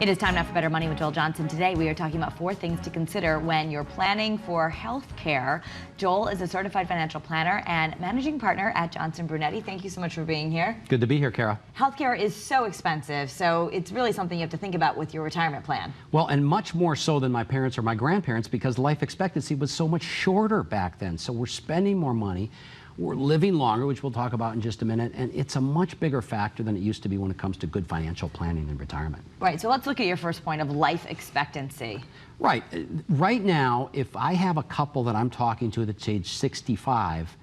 It is time now for Better Money with Joel Johnson. Today we are talking about 4 things to consider when you're planning for health care. Joel is a certified financial planner and managing partner at Johnson-Brunetti. Thank you so much for being here. Good to be here, Kara. Healthcare is so expensive, so it's really something you have to think about with your retirement plan. Well, and much more so than my parents or my grandparents, because life expectancy was so much shorter back then. So we're spending more money. We're living longer, which we'll talk about in just a minute, and it's a much bigger factor than it used to be when it comes to good financial planning in retirement. Right, so let's look at your first point of life expectancy. Right. Right now, if I have a couple that I'm talking to that's age 65,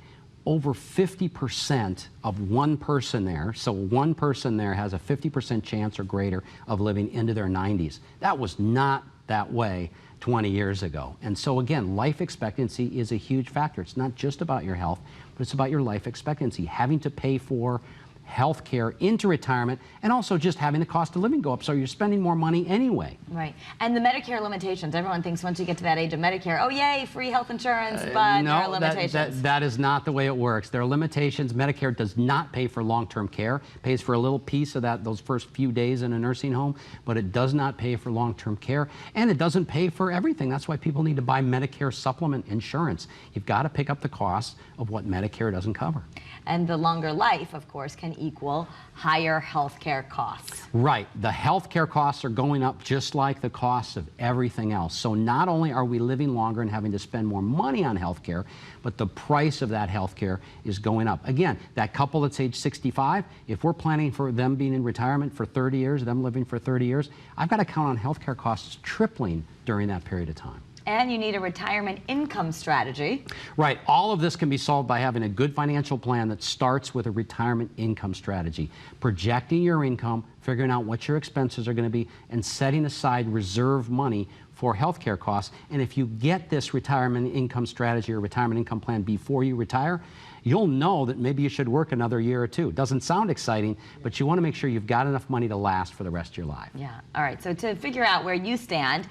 over 50% of one person there, so one person there has a 50% chance or greater of living into their 90s. That was not that way 20 years ago. And so again, life expectancy is a huge factor. It's not just about your health, but it's about your life expectancy, having to pay for health care into retirement, and also just having the cost of living go up, so you're spending more money anyway. Right. And the Medicare limitations. Everyone thinks once you get to that age of Medicare, oh yay, free health insurance, but there are limitations. That is not the way it works. There are limitations. Medicare does not pay for long-term care. It pays for a little piece of that, those first few days in a nursing home, but it does not pay for long-term care, and it doesn't pay for everything. That's why people need to buy Medicare supplement insurance. You've got to pick up the cost of what Medicare doesn't cover. And the longer life, of course, can equal higher health care costs. Right. The health care costs are going up just like the costs of everything else. So not only are we living longer and having to spend more money on health care, but the price of that health care is going up. Again, that couple that's age 65, if we're planning for them being in retirement for 30 years, them living for 30 years, I've got to count on health care costs tripling during that period of time. And you need a retirement income strategy. Right. All of this can be solved by having a good financial plan that starts with a retirement income strategy. Projecting your income, figuring out what your expenses are going to be, and setting aside reserve money for healthcare costs. And if you get this retirement income strategy or retirement income plan before you retire, you'll know that maybe you should work another year or two. It doesn't sound exciting, but you want to make sure you've got enough money to last for the rest of your life. Yeah. All right. So to figure out where you stand,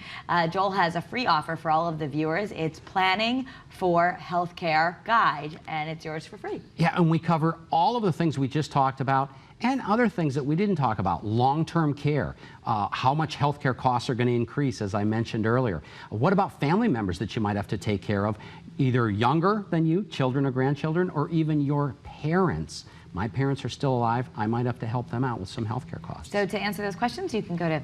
Joel has a free offer for all of the viewers. It's Planning for Healthcare Guide, and it's yours for free. Yeah, and we cover all of the things we just talked about and other things that we didn't talk about. Long-term care, how much healthcare costs are going to increase, as I mentioned earlier. What about family members that you might have to take care of, either younger than you, children or grandchildren, or even your parents? My parents are still alive. I might have to help them out with some healthcare costs. So to answer those questions, you can go to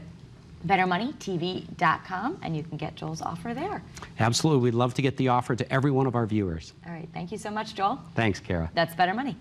BetterMoneyTV.com and you can get Joel's offer there. Absolutely. We'd love to get the offer to every one of our viewers. All right. Thank you so much, Joel. Thanks, Kara. That's Better Money.